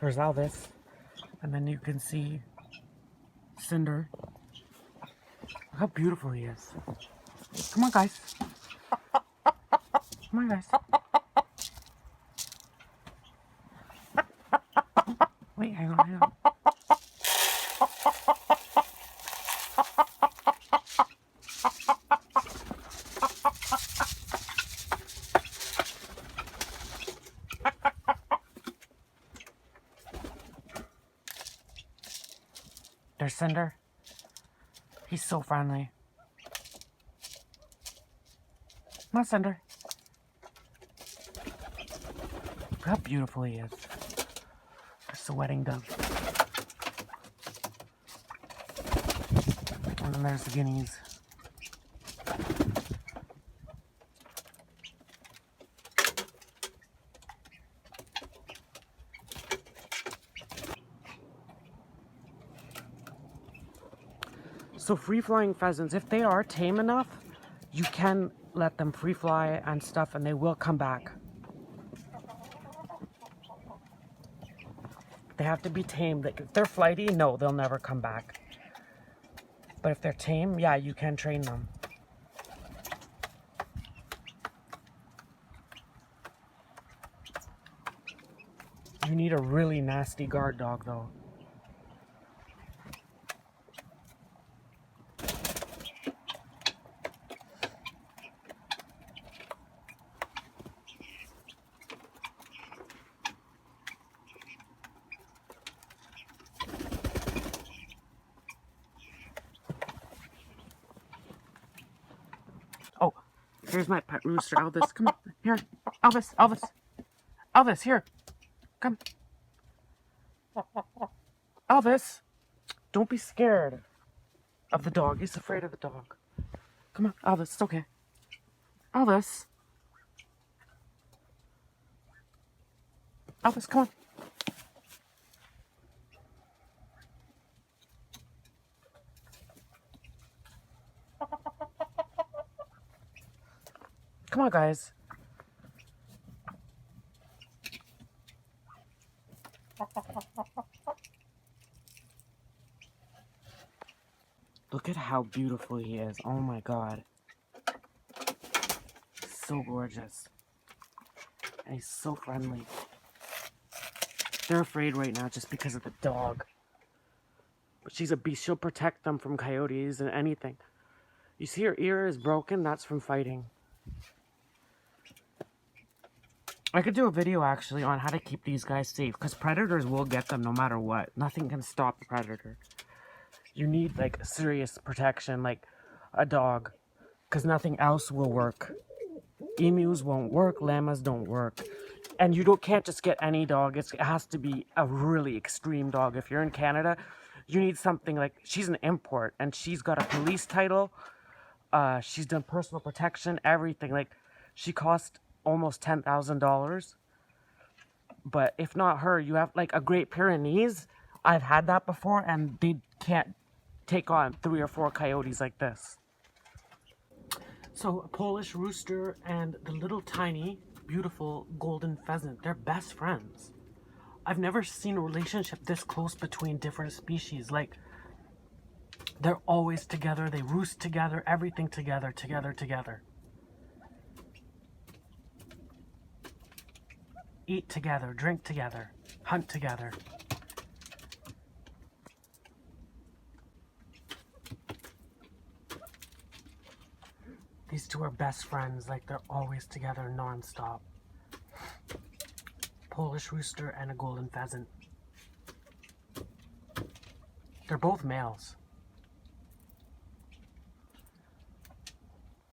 There's Elvis. And then you can see Cinder. Look how beautiful he is. Come on, guys. Come on, guys. Wait, hang on, hang on. There's Cinder. He's so friendly. Come on, Cinder. Look how beautiful he is. There's the wedding dove. And then there's the guineas. So free-flying pheasants, if they are tame enough, you can let them free fly and stuff and they will come back. They have to be tamed. Like, if they're flighty, no, they'll never come back. But if they're tame, yeah, you can train them. You need a really nasty guard dog, though. Oh, here's my pet rooster, Elvis. Come on, here. Elvis, Elvis. Elvis, here. Come. Elvis, don't be scared of the dog. He's afraid of the dog. Come on, Elvis, it's okay. Elvis. Elvis, come on. Come on, guys. Look at how beautiful he is. Oh my God. So gorgeous. And he's so friendly. They're afraid right now just because of the dog. But she's a beast. She'll protect them from coyotes and anything. You see her ear is broken? That's from fighting. I could do a video actually on how to keep these guys safe, because predators will get them no matter what. Nothing can stop the predator. You need like serious protection, like a dog, because nothing else will work. Emus won't work, llamas don't work. And you can't just get any dog. It has to be a really extreme dog. If you're in Canada, you need something like, she's an import and she's got a police title. She's done personal protection, everything. Like, she cost almost $10,000. But if not her, you have like a Great Pyrenees. I've had that before and they can't take on 3 or 4 coyotes like this. So a Polish rooster and the little tiny beautiful golden pheasant, they're best friends. I've never seen a relationship this close between different species. Like, they're always together, they roost together, everything together, together. Eat together, drink together, hunt together. These two are best friends, like they're always together non-stop. Polish rooster and a golden pheasant. They're both males.